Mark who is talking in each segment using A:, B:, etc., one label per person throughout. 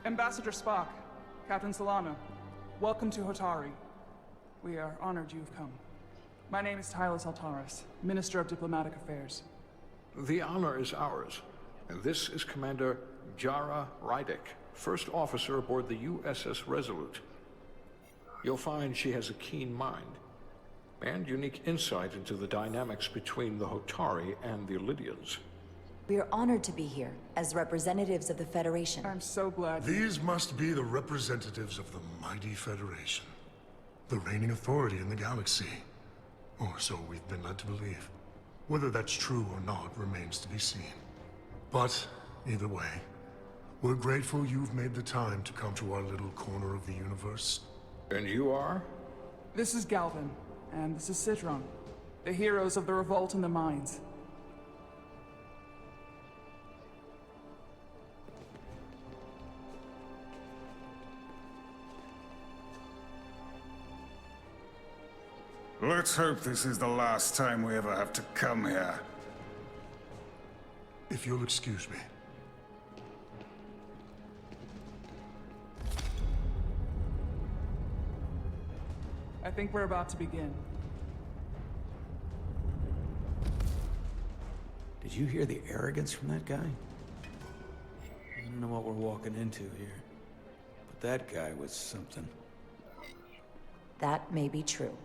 A: Ambassador Spock, Captain Solano, welcome to Hotari. We are honored you've come. My name is Tyler Altaris, Minister of Diplomatic Affairs.
B: The honor is ours, and this is Commander Jara Rydick, first officer aboard the USS Resolute. You'll find she has a keen mind, and unique insight into the dynamics between the Hotari and the Lydians.
C: We are honored to be here, as representatives of the Federation.
A: I'm so glad
D: These must be the representatives of the mighty Federation. The reigning authority in the galaxy. Or so we've been led to believe. Whether that's true or not remains to be seen. But, either way, we're grateful you've made the time to come to our little corner of the universe.
B: And you are?
A: This is Galvin, and this is Citron, the heroes of the revolt in the mines.
E: Let's hope this is the last time we ever have to come here.
D: If you'll excuse me.
A: I think we're about to begin.
F: Did you hear the arrogance from that guy? I don't know what we're walking into here, but that guy was something.
C: That may be true.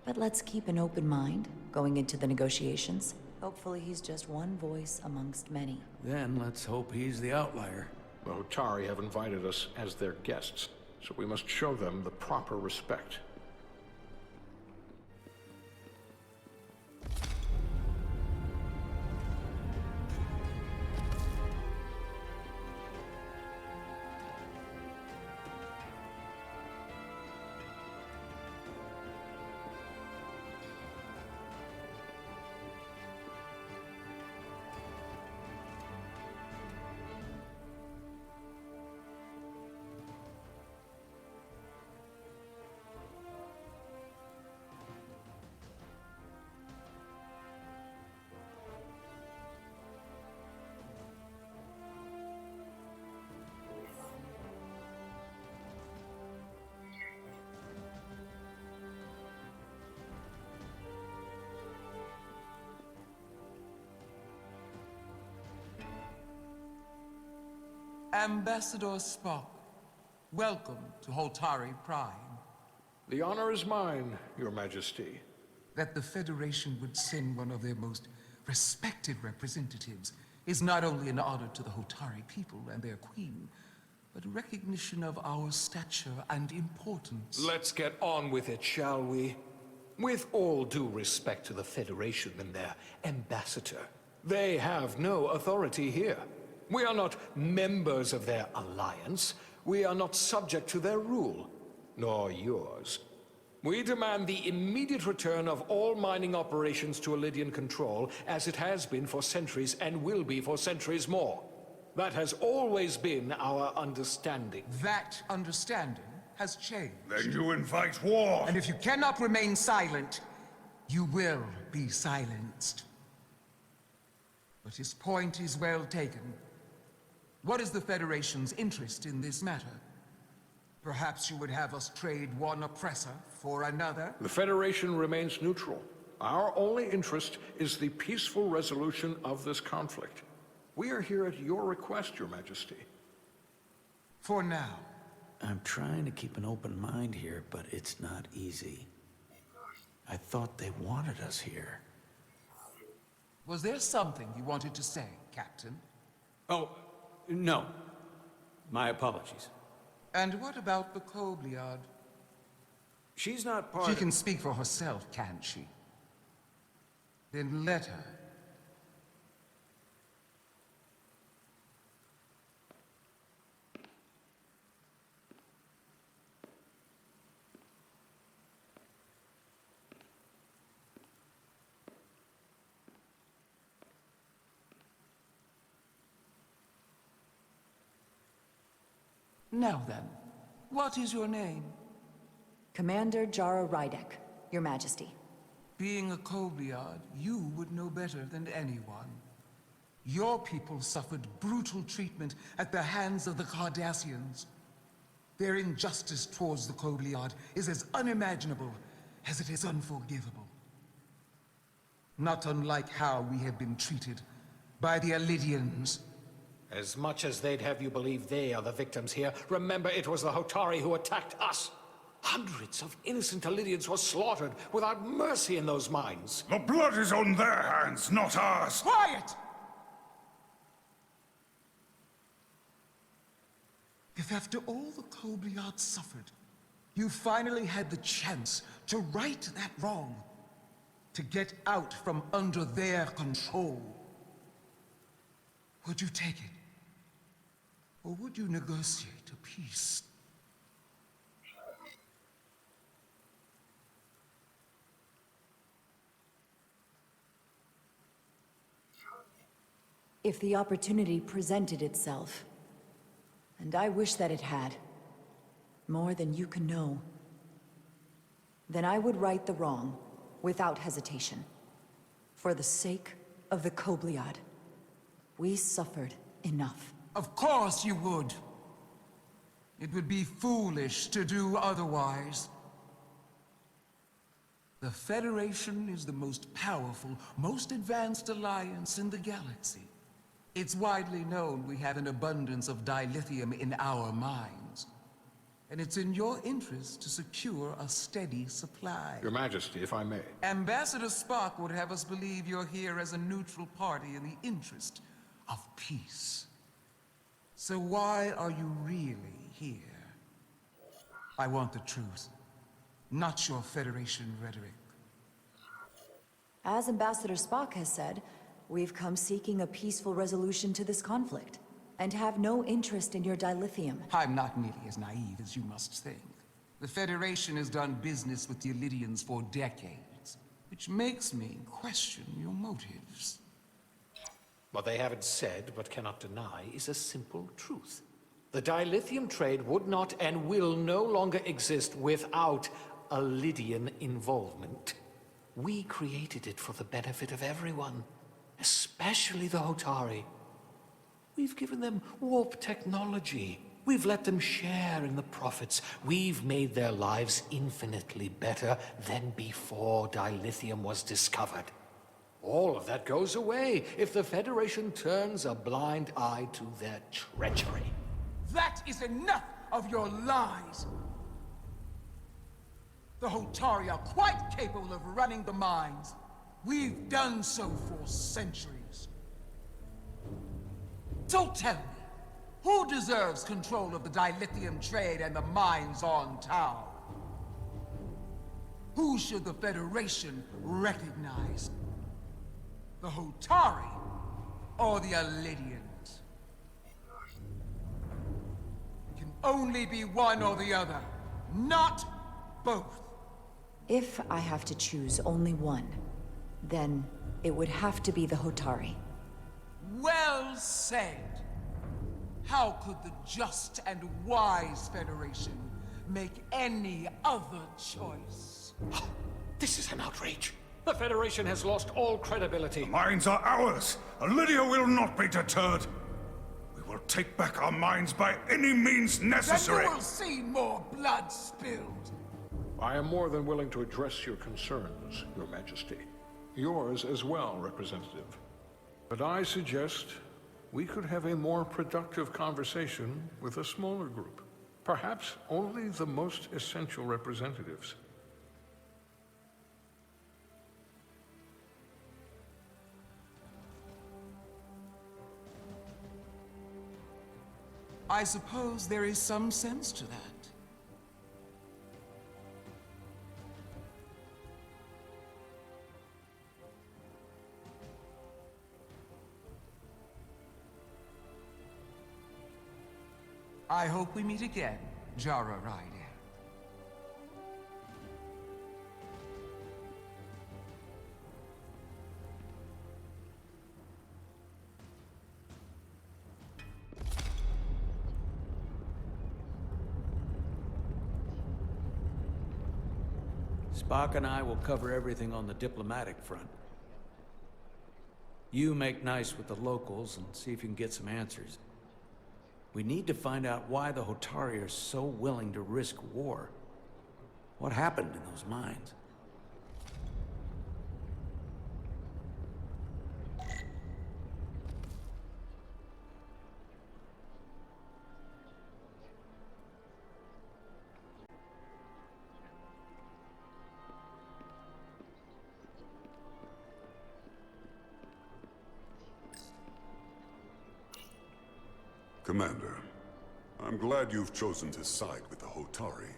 C: But let's keep an open mind going into the negotiations. Hopefully he's just one voice amongst many.
F: Then let's hope he's the outlier.
B: The Hotari have invited us as their guests, so we must show them the proper respect.
G: Ambassador Spock, welcome to Hotari Prime.
B: The honor is mine, Your Majesty.
G: That the Federation would send one of their most respected representatives is not only an honor to the Hotari people and their queen, but a recognition of our stature and importance.
B: Let's get on with it, shall we? With all due respect to the Federation and their ambassador, they have no authority here. We are not members of their alliance. We are not subject to their rule, nor yours. We demand the immediate return of all mining operations to Lydian control, as it has been for centuries and will be for centuries more. That has always been our understanding.
G: That understanding has changed.
E: Then you invite war!
G: And if you cannot remain silent, you will be silenced. But his point is well taken. What is the Federation's interest in this matter? Perhaps you would have us trade one oppressor for another?
B: The Federation remains neutral. Our only interest is the peaceful resolution of this conflict. We are here at your request, Your Majesty.
G: For now.
F: I'm trying to keep an open mind here, but it's not easy. I thought they wanted us here.
G: Was there something you wanted to say, Captain?
F: Oh, no. My apologies.
G: And what about the Kobliad?
F: She's not part
G: She
F: of...
G: can speak for herself, can't she? Then let her. Now then, what is your name?
C: Commander Jara Rydick, Your Majesty.
G: Being a Kobliad, you would know better than anyone. Your people suffered brutal treatment at the hands of the Cardassians. Their injustice towards the Kobliad is as unimaginable as it is unforgivable. Not unlike how we have been treated by the Alidians.
B: As much as they'd have you believe they are the victims here, remember it was the Hotari who attacked us. Hundreds of innocent Alidians were slaughtered without mercy in those mines.
E: The blood is on their hands, not ours!
G: Quiet! If after all the Kobliad suffered, you finally had the chance to right that wrong, to get out from under their control, would you take it? Or would you negotiate a peace?
C: If the opportunity presented itself, and I wish that it had, more than you can know, then I would right the wrong without hesitation. For the sake of the Kobliad, we suffered enough.
G: Of course you would. It would be foolish to do otherwise. The Federation is the most powerful, most advanced alliance in the galaxy. It's widely known we have an abundance of dilithium in our mines. And it's in your interest to secure a steady supply.
B: Your Majesty, if I may.
G: Ambassador Spock would have us believe you're here as a neutral party in the interest of peace. So why are you really here? I want the truth, not your Federation rhetoric.
C: As Ambassador Spock has said, we've come seeking a peaceful resolution to this conflict, and have no interest in your dilithium.
G: I'm not nearly as naive as you must think. The Federation has done business with the Alidians for decades, which makes me question your motives.
B: What they haven't said, but cannot deny, is a simple truth. The dilithium trade would not and will no longer exist without Alidian involvement. We created it for the benefit of everyone, especially the Hotari. We've given them warp technology. We've let them share in the profits. We've made their lives infinitely better than before dilithium was discovered. All of that goes away if the Federation turns a blind eye to their treachery.
G: That is enough of your lies! The Hotari are quite capable of running the mines. We've done so for centuries. So tell me, who deserves control of the dilithium trade and the mines on Tau? Who should the Federation recognize? The Hotari or the Alidians? It can only be one or the other, not both.
C: If I have to choose only one, then it would have to be the Hotari.
G: Well said. How could the just and wise Federation make any other choice?
B: This is an outrage. The Federation has lost all credibility.
E: The mines are ours. Lydia will not be deterred. We will take back our mines by any means necessary.
G: Then you will see more blood spilled.
H: I am more than willing to address your concerns, Your Majesty. Yours as well, Representative. But I suggest we could have a more productive conversation with a smaller group. Perhaps only the most essential representatives.
G: I suppose there is some sense to that. I hope we meet again, Jara Ryder.
F: Spock and I will cover everything on the diplomatic front. You make nice with the locals and see if you can get some answers. We need to find out why the Hotari are so willing to risk war. What happened in those mines?
I: Commander, I'm glad you've chosen to side with the Hotari.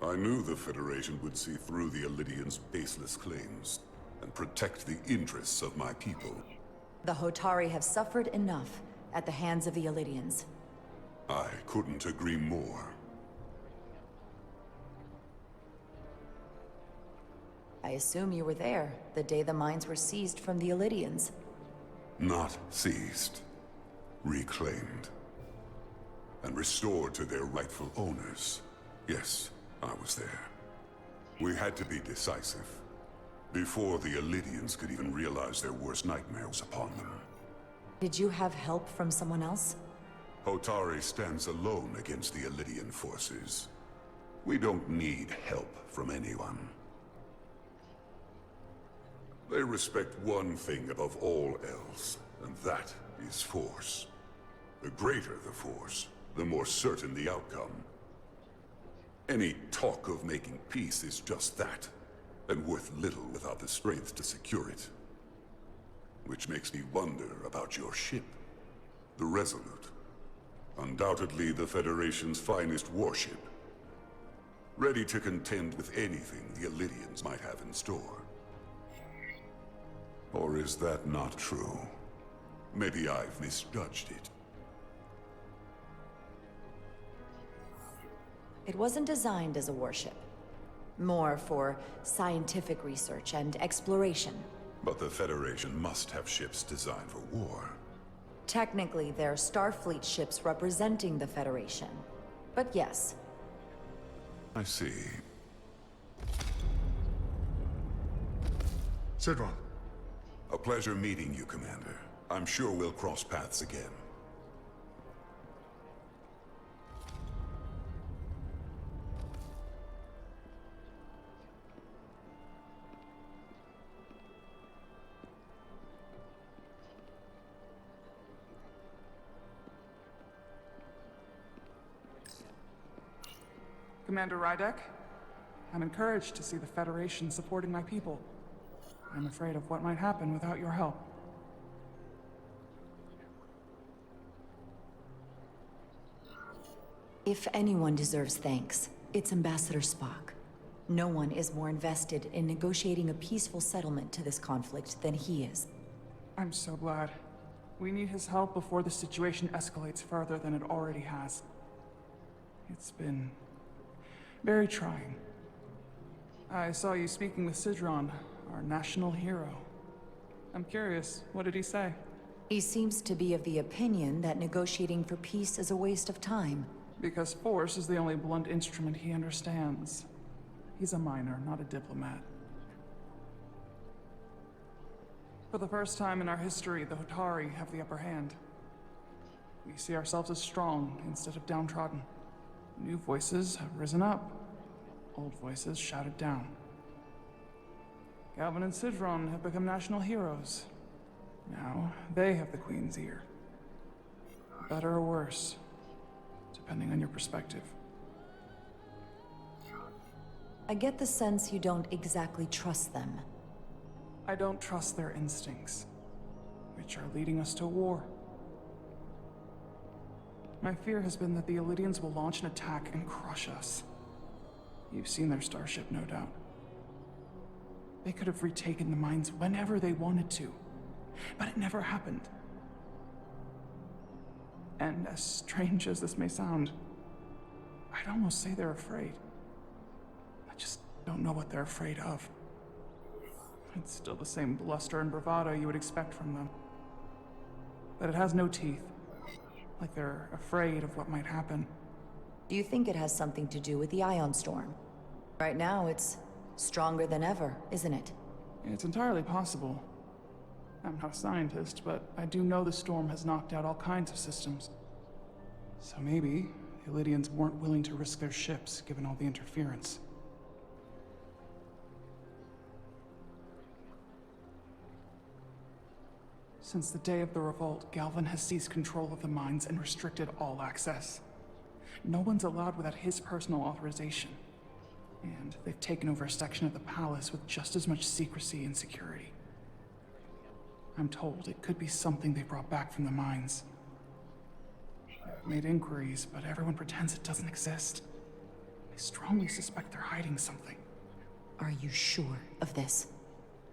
I: I knew the Federation would see through the Elidians' baseless claims and protect the interests of my people.
C: The Hotari have suffered enough at the hands of the Elidians.
I: I couldn't agree more.
C: I assume you were there the day the mines were seized from the Elidians.
I: Not seized. Reclaimed. And restored to their rightful owners. Yes, I was there. We had to be decisive. Before the Elidians could even realize their worst nightmares upon them.
C: Did you have help from someone else?
I: Hotari stands alone against the Elidian forces. We don't need help from anyone. They respect one thing above all else, and that is force. The greater the force, the more certain the outcome. Any talk of making peace is just that, and worth little without the strength to secure it. Which makes me wonder about your ship, the Resolute. Undoubtedly the Federation's finest warship. Ready to contend with anything the Elidians might have in store. Or is that not true? Maybe I've misjudged it.
C: It wasn't designed as a warship. More for scientific research and exploration.
I: But the Federation must have ships designed for war.
C: Technically, they're Starfleet ships representing the Federation. But yes.
I: I see.
D: Sidron.
I: A pleasure meeting you, Commander. I'm sure we'll cross paths again.
A: Commander Rydek, I'm encouraged to see the Federation supporting my people. I'm afraid of what might happen without your help.
C: If anyone deserves thanks, it's Ambassador Spock. No one is more invested in negotiating a peaceful settlement to this conflict than he is.
A: I'm so glad. We need his help before the situation escalates further than it already has. It's been very trying. I saw you speaking with Sidron, our national hero. I'm curious, what did he say?
C: He seems to be of the opinion that negotiating for peace is a waste of time.
A: Because force is the only blunt instrument he understands. He's a miner, not a diplomat. For the first time in our history, the Hotari have the upper hand. We see ourselves as strong instead of downtrodden. New voices have risen up. Old voices shouted down. Galvin and Sidron have become national heroes. Now, they have the Queen's ear. Better or worse, depending on your perspective.
C: I get the sense you don't exactly trust them.
A: I don't trust their instincts, which are leading us to war. My fear has been that the Elidians will launch an attack and crush us. You've seen their starship, no doubt. They could have retaken the mines whenever they wanted to, but it never happened. And as strange as this may sound, I'd almost say they're afraid. I just don't know what they're afraid of. It's still the same bluster and bravado you would expect from them. But it has no teeth. Like they're afraid of what might happen.
C: Do you think it has something to do with the Ion Storm? Right now, it's stronger than ever, isn't it?
A: It's entirely possible. I'm not a scientist, but I do know the storm has knocked out all kinds of systems. So maybe the Illydians weren't willing to risk their ships, given all the interference. Since the day of the revolt, Galvin has seized control of the mines and restricted all access. No one's allowed without his personal authorization. And they've taken over a section of the palace with just as much secrecy and security. I'm told it could be something they brought back from the mines. I've made inquiries, but everyone pretends it doesn't exist. I strongly suspect they're hiding something.
C: Are you sure of this?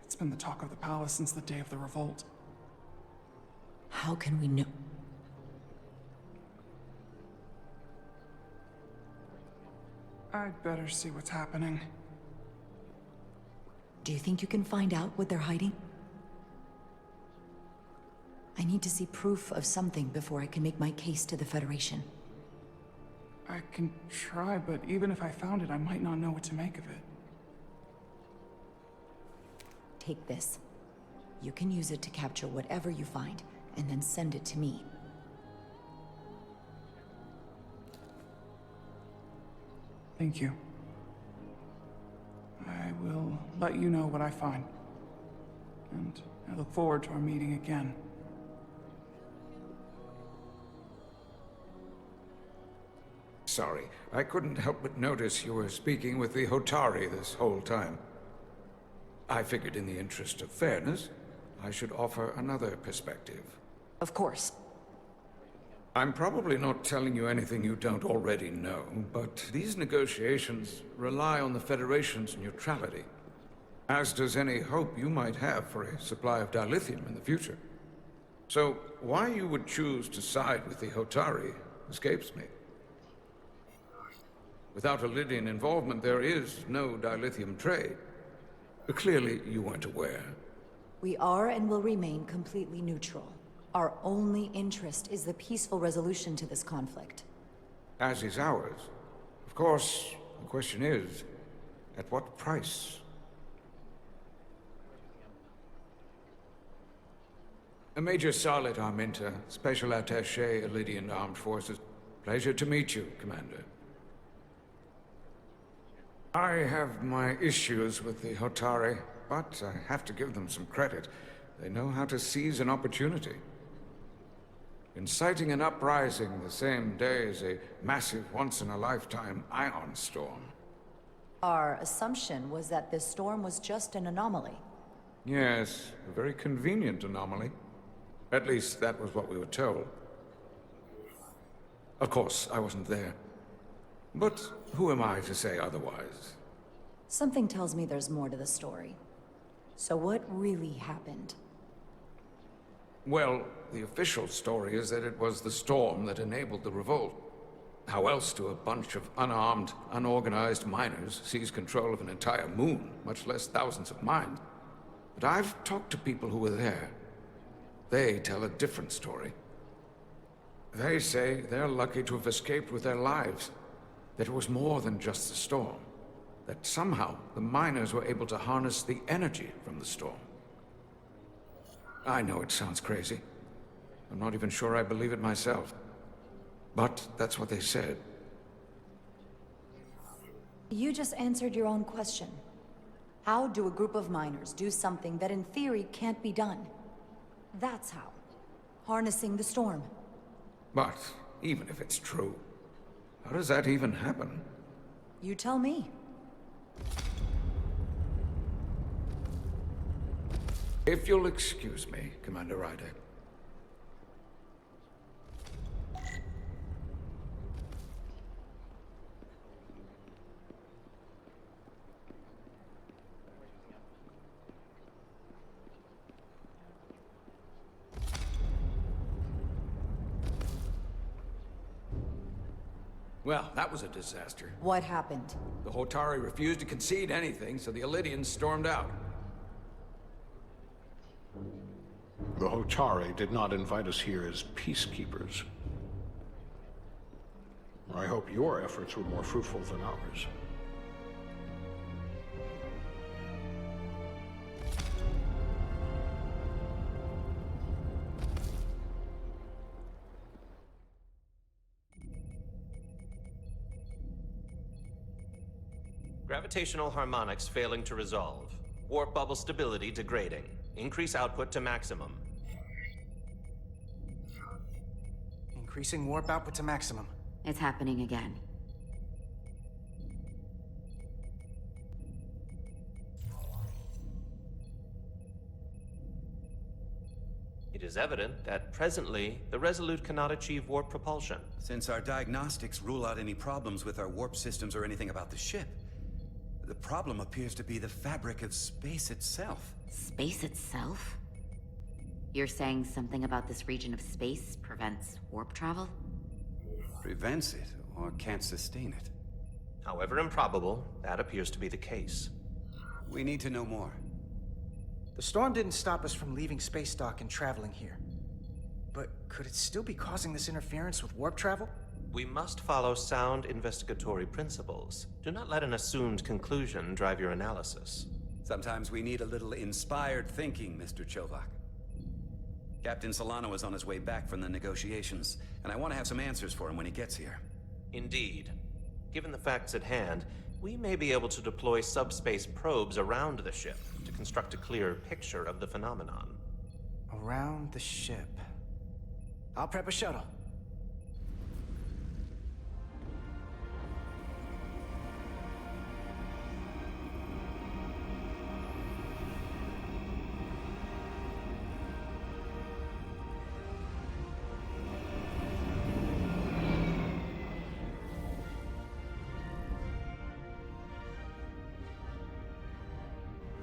A: It's been the talk of the palace since the day of the revolt.
C: How can we know?
A: I'd better see what's happening.
C: Do you think you can find out what they're hiding? I need to see proof of something before I can make my case to the Federation.
A: I can try, but even if I found it, I might not know what to make of it.
C: Take this. You can use it to capture whatever you find, and then send it to me.
A: Thank you. I will let you know what I find. And I look forward to our meeting again.
F: Sorry, I couldn't help but notice you were speaking with the Hotari this whole time. I figured in the interest of fairness, I should offer another perspective.
C: Of course.
F: I'm probably not telling you anything you don't already know, but these negotiations rely on the Federation's neutrality, as does any hope you might have for a supply of dilithium in the future. So, why you would choose to side with the Hotari escapes me. Without Illydian involvement, there is no dilithium trade. Clearly, you weren't aware.
C: We are and will remain completely neutral. Our only interest is the peaceful resolution to this conflict.
F: As is ours. Of course, the question is, at what price? Major Salit Arminta, Special Attaché, Illydian Armed Forces. Pleasure to meet you, Commander. I have my issues with the Hotari, but I have to give them some credit. They know how to seize an opportunity. Inciting an uprising the same day as a massive, once-in-a-lifetime ion storm.
C: Our assumption was that this storm was just an anomaly.
F: Yes, a very convenient anomaly. At least, that was what we were told. Of course, I wasn't there. But who am I to say otherwise?
C: Something tells me there's more to the story. So what really happened?
F: Well, the official story is that it was the storm that enabled the revolt. How else do a bunch of unarmed, unorganized miners seize control of an entire moon, much less thousands of mines? But I've talked to people who were there. They tell a different story. They say they're lucky to have escaped with their lives. That it was more than just the storm. That somehow the miners were able to harness the energy from the storm. I know it sounds crazy. I'm not even sure I believe it myself. But that's what they said.
C: You just answered your own question. How do a group of miners do something that in theory can't be done? That's how. Harnessing the storm.
F: But even if it's true, how does that even happen?
C: You tell me.
F: If you'll excuse me, Commander Ryder. Well, that was a disaster.
C: What happened?
F: The Hotari refused to concede anything, so the Illydians stormed out.
H: The Hotari did not invite us here as peacekeepers. I hope your efforts were more fruitful than ours.
J: Gravitational harmonics failing to resolve. Warp bubble stability degrading. Increase output to maximum.
K: Increasing warp output to maximum.
L: It's happening again.
J: It is evident that presently, the Resolute cannot achieve warp propulsion.
M: Since our diagnostics rule out any problems with our warp systems or anything about the ship, the problem appears to be the fabric of space itself.
L: Space itself? You're saying something about this region of space prevents warp travel?
M: Prevents it, or can't sustain it.
J: However improbable, that appears to be the case.
M: We need to know more.
K: The storm didn't stop us from leaving space dock and traveling here. But could it still be causing this interference with warp travel?
J: We must follow sound investigatory principles. Do not let an assumed conclusion drive your analysis.
M: Sometimes we need a little inspired thinking, Mr. Chovak. Captain Solano is on his way back from the negotiations, and I want to have some answers for him when he gets here.
J: Indeed. Given the facts at hand, we may be able to deploy subspace probes around the ship to construct a clearer picture of the phenomenon.
K: Around the ship. I'll prep a shuttle.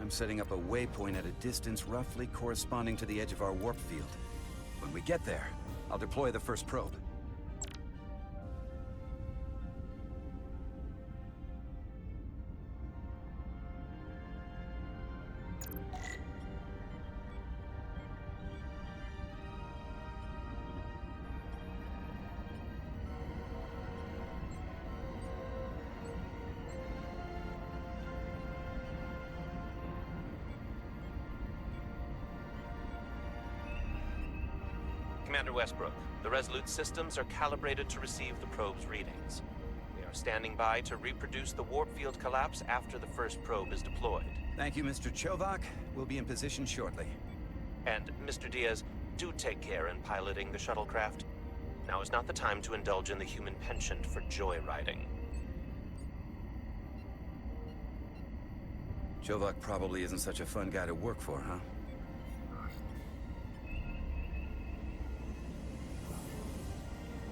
M: I'm setting up a waypoint at a distance roughly corresponding to the edge of our warp field. When we get there, I'll deploy the first probe.
J: Commander Westbrook, the Resolute systems are calibrated to receive the probe's readings. We are standing by to reproduce the warp field collapse after the first probe is deployed.
M: Thank you, Mr. Chovak. We'll be in position shortly.
J: And, Mr. Diaz, do take care in piloting the shuttlecraft. Now is not the time to indulge in the human penchant for joyriding.
M: Chovak probably isn't such a fun guy to work for, huh?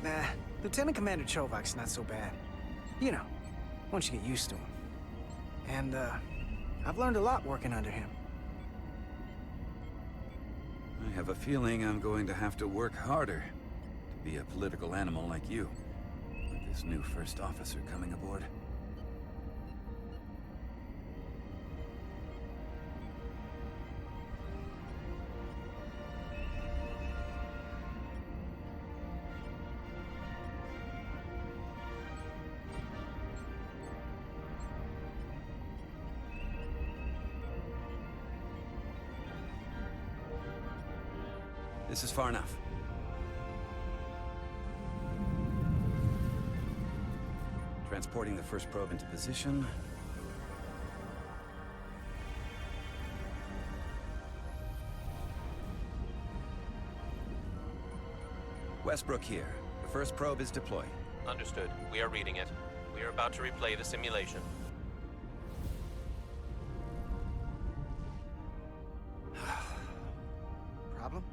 K: Nah, Lieutenant Commander Chovak's not so bad. You know, once you get used to him. And, I've learned a lot working under him.
M: I have a feeling I'm going to have to work harder to be a political animal like you, with this new first officer coming aboard. This is far enough. Transporting the first probe into position. Westbrook here. The first probe is deployed.
J: Understood. We are reading it. We are about to replay the simulation.
K: Problem?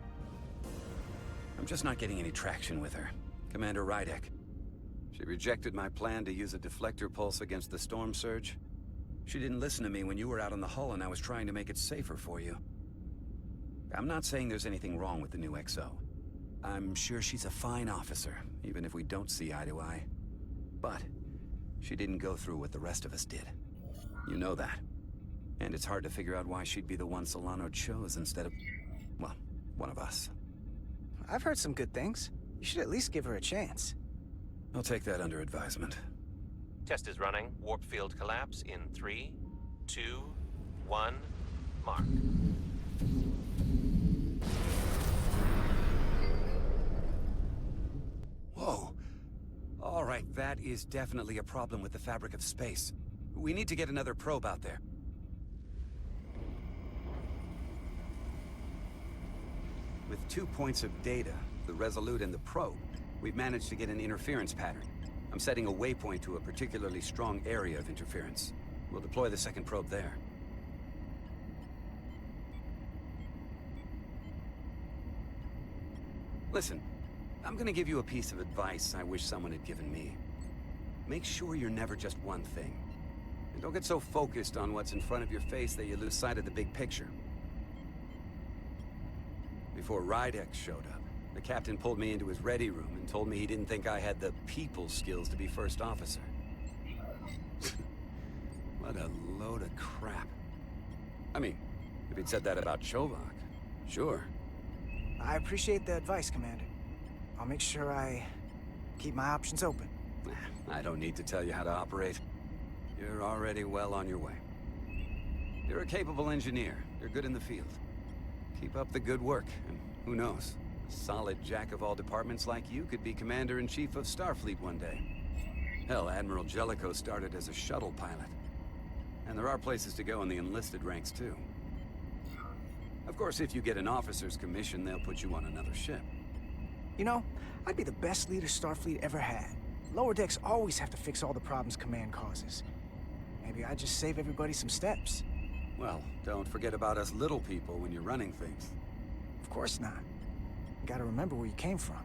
M: I'm just not getting any traction with her. Commander Rydek. She rejected my plan to use a deflector pulse against the storm surge. She didn't listen to me when you were out on the hull and I was trying to make it safer for you. I'm not saying there's anything wrong with the new XO. I'm sure she's a fine officer, even if we don't see eye to eye. But she didn't go through what the rest of us did. You know that. And it's hard to figure out why she'd be the one Solano chose instead of, well, one of us.
K: I've heard some good things. You should at least give her a chance.
M: I'll take that under advisement.
J: Test is running. Warp field collapse in 3, 2, 1, mark.
M: Whoa. All right, that is definitely a problem with the fabric of space. We need to get another probe out there. With 2 points of data, the Resolute and the probe, we've managed to get an interference pattern. I'm setting a waypoint to a particularly strong area of interference. We'll deploy the second probe there. Listen, I'm gonna give you a piece of advice I wish someone had given me. Make sure you're never just one thing. And don't get so focused on what's in front of your face that you lose sight of the big picture. Before Rydek showed up, the captain pulled me into his ready room and told me he didn't think I had the people skills to be first officer. What a load of crap. I mean, if he'd said that about Chovak, sure.
K: I appreciate the advice, Commander. I'll make sure I keep my options open.
M: I don't need to tell you how to operate. You're already well on your way. You're a capable engineer. You're good in the field. Keep up the good work, and who knows? A solid jack of all departments like you could be Commander-in-Chief of Starfleet one day. Hell, Admiral Jellicoe started as a shuttle pilot. And there are places to go in the enlisted ranks, too. Of course, if you get an officer's commission, they'll put you on another ship.
K: You know, I'd be the best leader Starfleet ever had. Lower decks always have to fix all the problems Command causes. Maybe I'd just save everybody some steps.
M: Well, don't forget about us little people when you're running things.
K: Of course not. You gotta remember where you came from.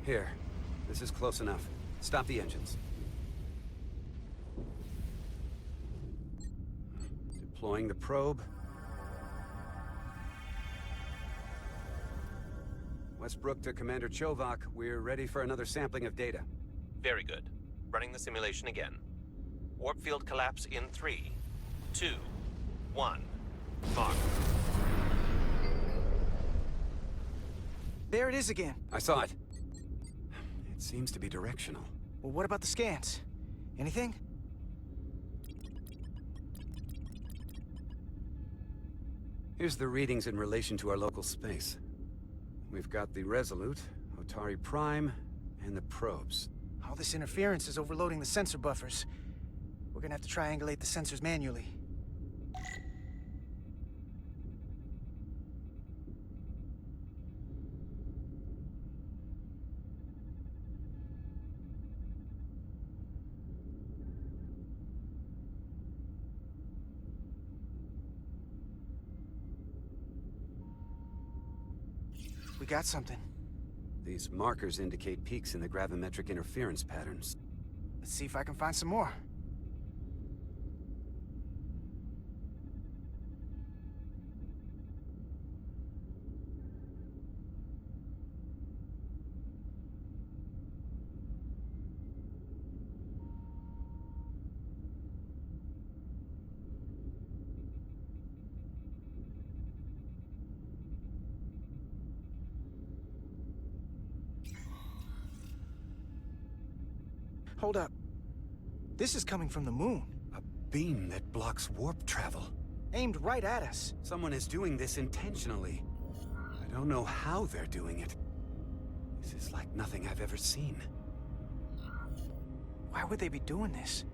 M: Here. This is close enough. Stop the engines. Deploying the probe. Westbrook to Commander Chovak. We're ready for another sampling of data.
J: Very good. Running the simulation again. Warp field collapse in 3, 2, 1. Mark.
K: There it is again.
M: I saw it. It seems to be directional.
K: Well, what about the scans? Anything?
M: Here's the readings in relation to our local space. We've got the Resolute, Otari Prime, and the probes.
K: All this interference is overloading the sensor buffers. We're gonna have to triangulate the sensors manually. We got something.
M: These markers indicate peaks in the gravimetric interference patterns.
K: Let's see if I can find some more. Hold up. This is coming from the moon.
M: A beam that blocks warp travel.
K: Aimed right at us.
M: Someone is doing this intentionally. I don't know how they're doing it. This is like nothing I've ever seen.
K: Why would they be doing this?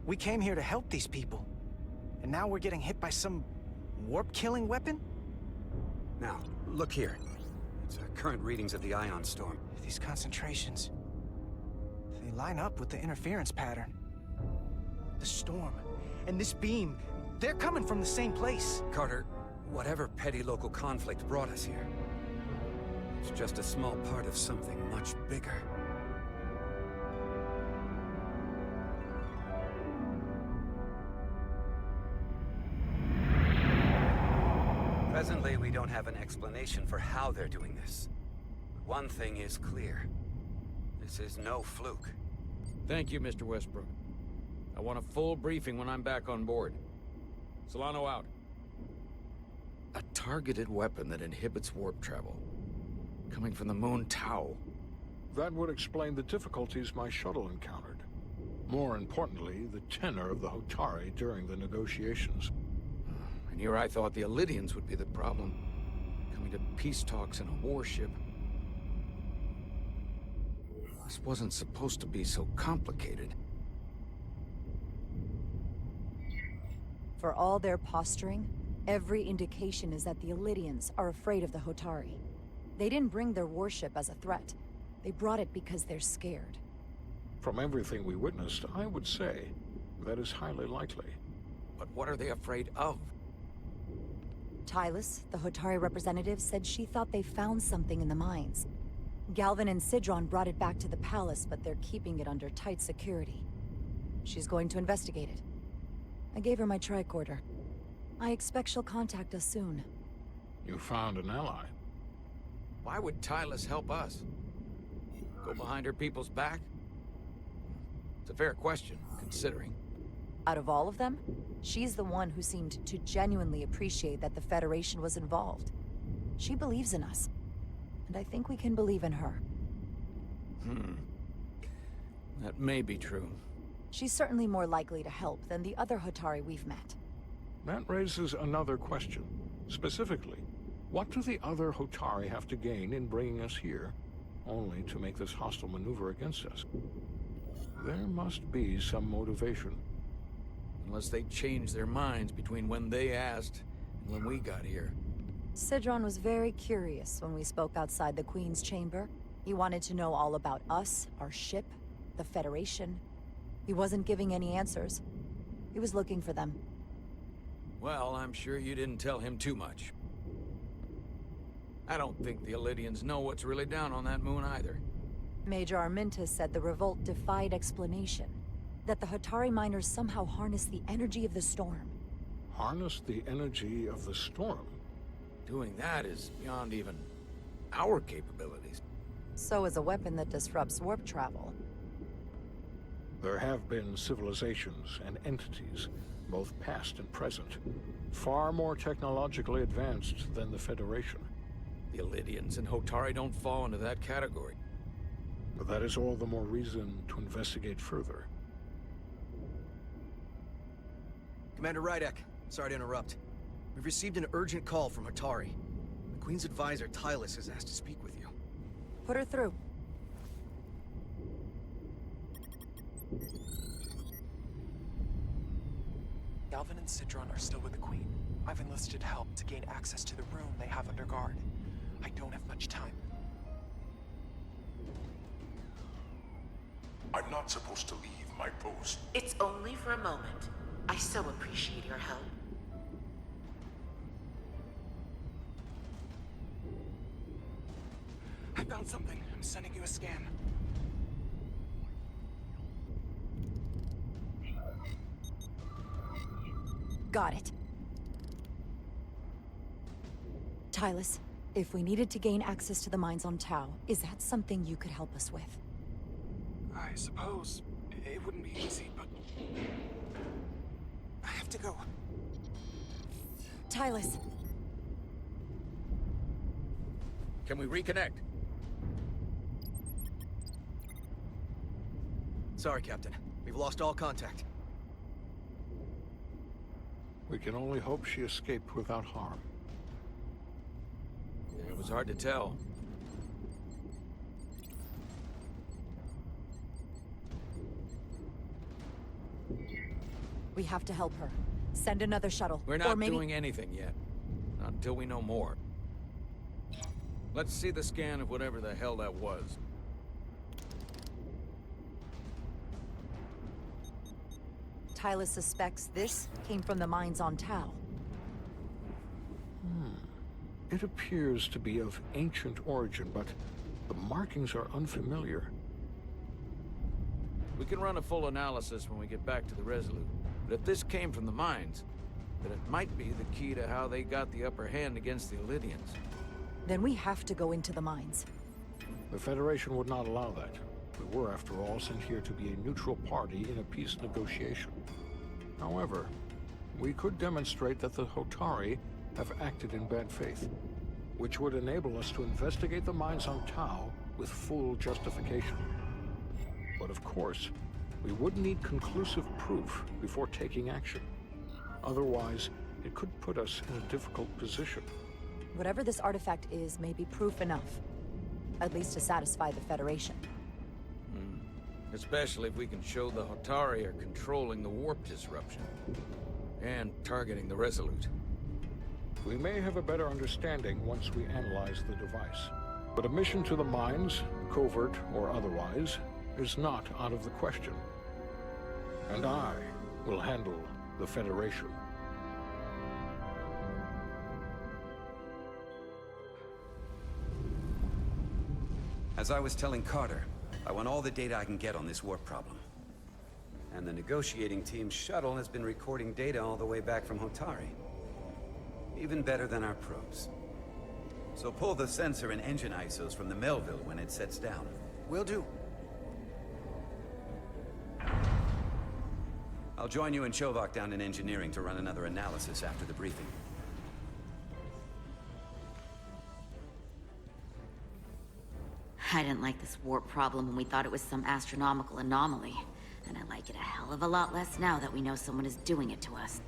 K: We came here to help these people. And now we're getting hit by some warp-killing weapon?
M: Now, look here. It's current readings of the ion storm.
K: These concentrations... they line up with the interference pattern. The storm, and this beam, they're coming from the same place.
M: Carter, whatever petty local conflict brought us here, it's just a small part of something much bigger. Presently, we don't have an explanation for how they're doing this. One thing is clear. This is no fluke.
F: Thank you, Mr. Westbrook. I want a full briefing when I'm back on board. Solano out. A targeted weapon that inhibits warp travel. Coming from the moon Tau.
H: That would explain the difficulties my shuttle encountered. More importantly, the tenor of the Hotari during the negotiations.
F: And here I thought the Illidians would be the problem. Coming to peace talks in a warship. This wasn't supposed to be so complicated.
C: For all their posturing, every indication is that the Illidians are afraid of the Hotari. They didn't bring their warship as a threat. They brought it because they're scared.
H: From everything we witnessed, I would say that is highly likely.
F: But what are they afraid of?
C: Tylus, the Hotari representative, said she thought they found something in the mines. Galvin and Sidron brought it back to the palace, but they're keeping it under tight security. She's going to investigate it. I gave her my tricorder. I expect she'll contact us soon.
H: You found an ally.
F: Why would Tylus help us? Go behind her people's back? It's a fair question, considering.
C: Out of all of them, she's the one who seemed to genuinely appreciate that the Federation was involved. She believes in us, and I think we can believe in her.
F: That may be true.
C: She's certainly more likely to help than the other Hotari we've met.
H: That raises another question. Specifically, what do the other Hotari have to gain in bringing us here, only to make this hostile maneuver against us? There must be some motivation.
F: Unless they changed their minds between when they asked and when we got here.
C: Sidron was very curious when we spoke outside the Queen's chamber. He wanted to know all about us, our ship, the Federation. He wasn't giving any answers. He was looking for them.
F: Well, I'm sure you didn't tell him too much. I don't think the Illidians know what's really down on that moon either.
C: Major Armintas said the revolt defied explanation. That the Hotari miners somehow harnessed the energy of the storm.
H: Harness the energy of the storm?
F: Doing that is beyond even our capabilities.
C: So is a weapon that disrupts warp travel.
H: There have been civilizations and entities, both past and present, far more technologically advanced than the Federation.
F: The Illidians and Hotari don't fall into that category.
H: But that is all the more reason to investigate further.
N: Commander Rydek, sorry to interrupt. We've received an urgent call from Hotari. The Queen's advisor, Tylus, has asked to speak with you.
C: Put her through.
O: Galvin and Sidron are still with the Queen. I've enlisted help to gain access to the room they have under guard. I don't have much time.
E: I'm not supposed to leave my post.
P: It's only for a moment. I so appreciate your help.
O: I found something. I'm sending you a scan.
C: Got it. Tylus, if we needed to gain access to the mines on Tau, is that something you could help us with?
O: I suppose it wouldn't be easy, but I have to go.
C: Tylus.
F: Can we reconnect?
N: Sorry, Captain. We've lost all contact.
H: We can only hope she escaped without harm.
F: It was hard to tell.
C: We have to help her. Send another shuttle.
F: We're
C: Or
F: not
C: maybe...
F: doing anything yet. Not until we know more. Let's see the scan of whatever the hell that was.
C: Tylus suspects this came from the mines on Tau.
H: It appears to be of ancient origin, but the markings are unfamiliar.
F: We can run a full analysis when we get back to the Resolute. But if this came from the mines, then it might be the key to how they got the upper hand against the Illidians.
C: Then we have to go into the mines.
H: The Federation would not allow that. We were, after all, sent here to be a neutral party in a peace negotiation. However, we could demonstrate that the Hotari have acted in bad faith, which would enable us to investigate the mines on Tau with full justification. But of course, We would need conclusive proof before taking action. Otherwise, it could put us in a difficult position.
C: Whatever this artifact is may be proof enough. At least to satisfy the Federation.
F: Especially if we can show the Hotari are controlling the warp disruption. And targeting the Resolute.
H: We may have a better understanding once we analyze the device. But a mission to the mines, covert or otherwise, is not out of the question. And I will handle the Federation.
M: As I was telling Carter, I want all the data I can get on this warp problem. And the negotiating team's shuttle has been recording data all the way back from Hotari. Even better than our probes. So pull the sensor and engine ISOs from the Melville when it sets down.
K: Will do.
M: I'll join you and Chovak down in engineering to run another analysis after the briefing.
L: I didn't like this warp problem when we thought it was some astronomical anomaly. And I like it a hell of a lot less now that we know someone is doing it to us.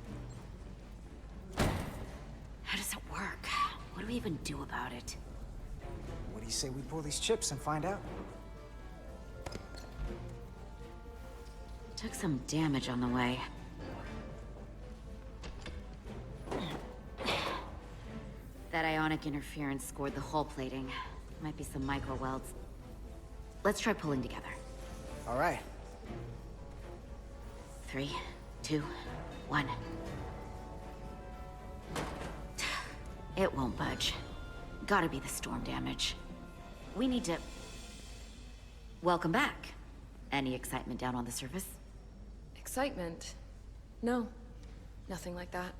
L: How does it work? What do we even do about it?
K: What do you say we pull these chips and find out?
L: Took some damage on the way. That ionic interference scored the hull plating. Might be some micro welds. Let's try pulling together.
K: All right.
L: 3, 2, 1. It won't budge. Gotta be the storm damage. We need to... Welcome back. Any excitement down on the surface?
Q: Excitement? No. Nothing like that.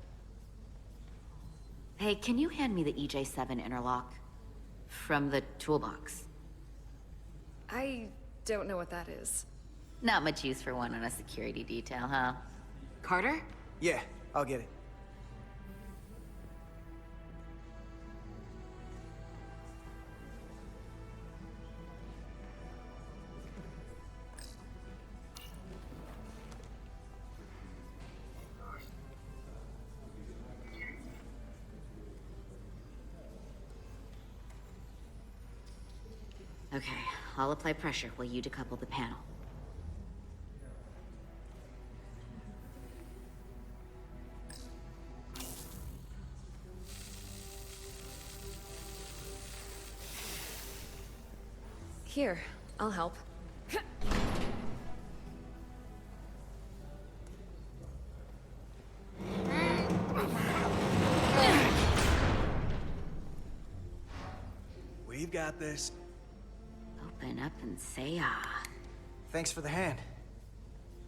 L: Hey, can you hand me the EJ7 interlock? From the toolbox.
Q: I don't know what that is.
L: Not much use for one on a security detail, huh? Carter?
K: Yeah, I'll get it.
L: Okay, I'll apply pressure while you decouple the panel.
Q: Here, I'll help.
K: We've got this.
L: Open up and say ah.
K: Thanks for the hand.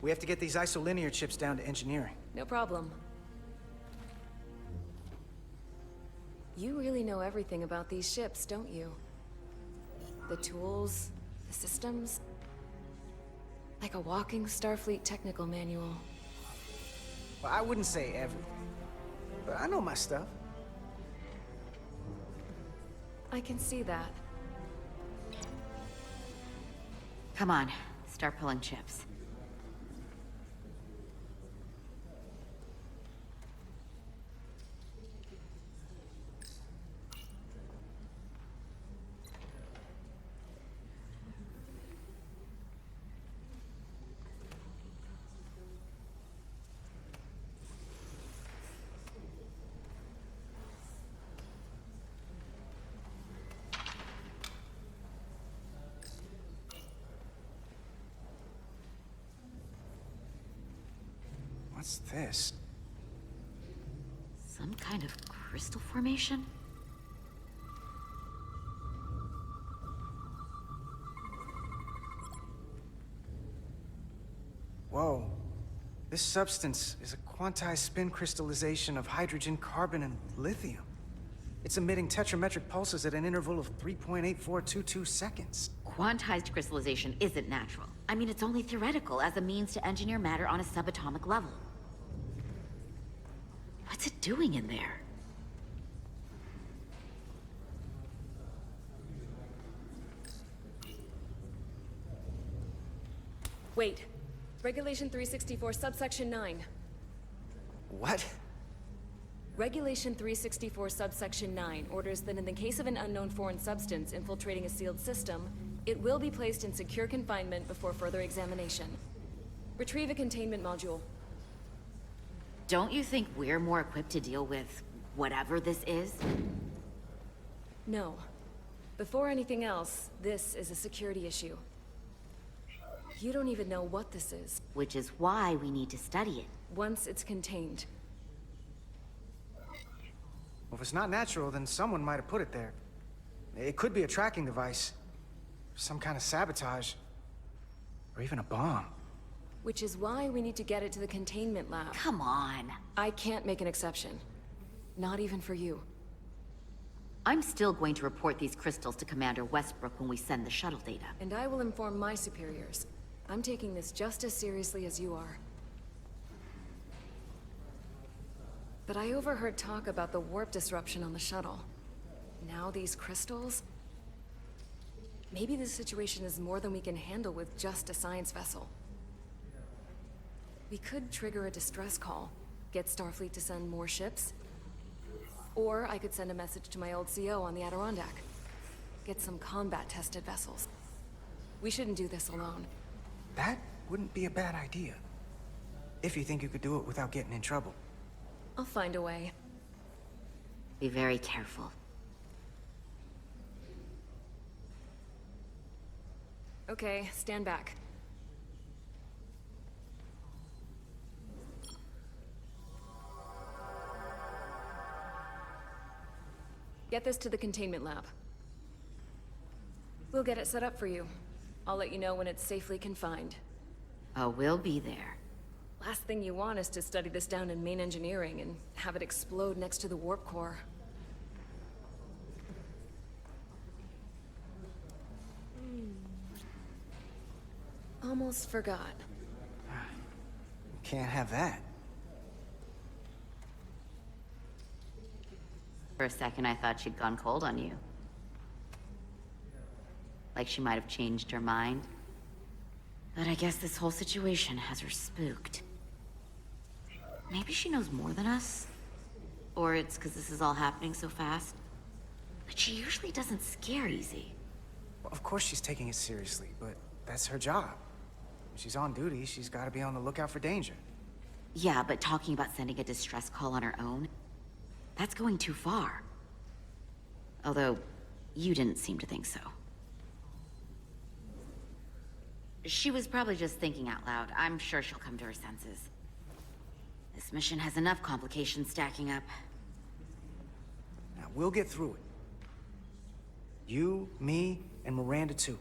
K: We have to get these isolinear chips down to engineering.
Q: No problem. You really know everything about these ships, don't you? The tools, the systems. Like a walking Starfleet technical manual.
K: Well, I wouldn't say everything, but I know my stuff.
Q: I can see that.
L: Come on, start pulling chips.
K: What's this?
L: Some kind of crystal formation?
K: Whoa. This substance is a quantized spin crystallization of hydrogen, carbon, and lithium. It's emitting tetrametric pulses at an interval of 3.8422 seconds.
L: Quantized crystallization isn't natural. I mean, it's only theoretical as a means to engineer matter on a subatomic level. What's it doing in there?
Q: Wait. Regulation 364, subsection 9.
K: What?
Q: Regulation 364, subsection 9 orders that in the case of an unknown foreign substance infiltrating a sealed system, it will be placed in secure confinement before further examination. Retrieve a containment module.
L: Don't you think we're more equipped to deal with whatever this is?
Q: No. Before anything else, this is a security issue. You don't even know what this is.
L: Which is why we need to study it.
Q: Once it's contained.
K: Well, if it's not natural, then someone might have put it there. It could be a tracking device. Some kind of sabotage. Or even a bomb.
Q: Which is why we need to get it to the containment lab.
L: Come on.
Q: I can't make an exception. Not even for you.
L: I'm still going to report these crystals to Commander Westbrook when we send the shuttle data.
Q: And I will inform my superiors. I'm taking this just as seriously as you are. But I overheard talk about the warp disruption on the shuttle. Now these crystals? Maybe this situation is more than we can handle with just a science vessel. We could trigger a distress call, get Starfleet to send more ships. Or I could send a message to my old CO on the Adirondack. Get some combat-tested vessels. We shouldn't do this alone.
K: That wouldn't be a bad idea. If you think you could do it without getting in trouble.
Q: I'll find a way.
L: Be very careful.
Q: Okay, stand back. Get this to the containment lab. We'll get it set up for you. I'll let you know when it's safely confined.
L: Oh, we'll be there.
Q: Last thing you want is to study this down in main engineering and have it explode next to the warp core. Almost forgot.
K: Can't have that.
L: For a second, I thought she'd gone cold on you. Like she might have changed her mind. But I guess this whole situation has her spooked. Maybe she knows more than us? Or it's because this is all happening so fast? But she usually doesn't scare easy.
K: Well, of course she's taking it seriously, but that's her job. When she's on duty, she's got to be on the lookout for danger.
L: Yeah, but talking about sending a distress call on her own? That's going too far. Although, you didn't seem to think so. She was probably just thinking out loud. I'm sure she'll come to her senses. This mission has enough complications stacking up.
K: Now, we'll get through it. You, me, and Miranda too.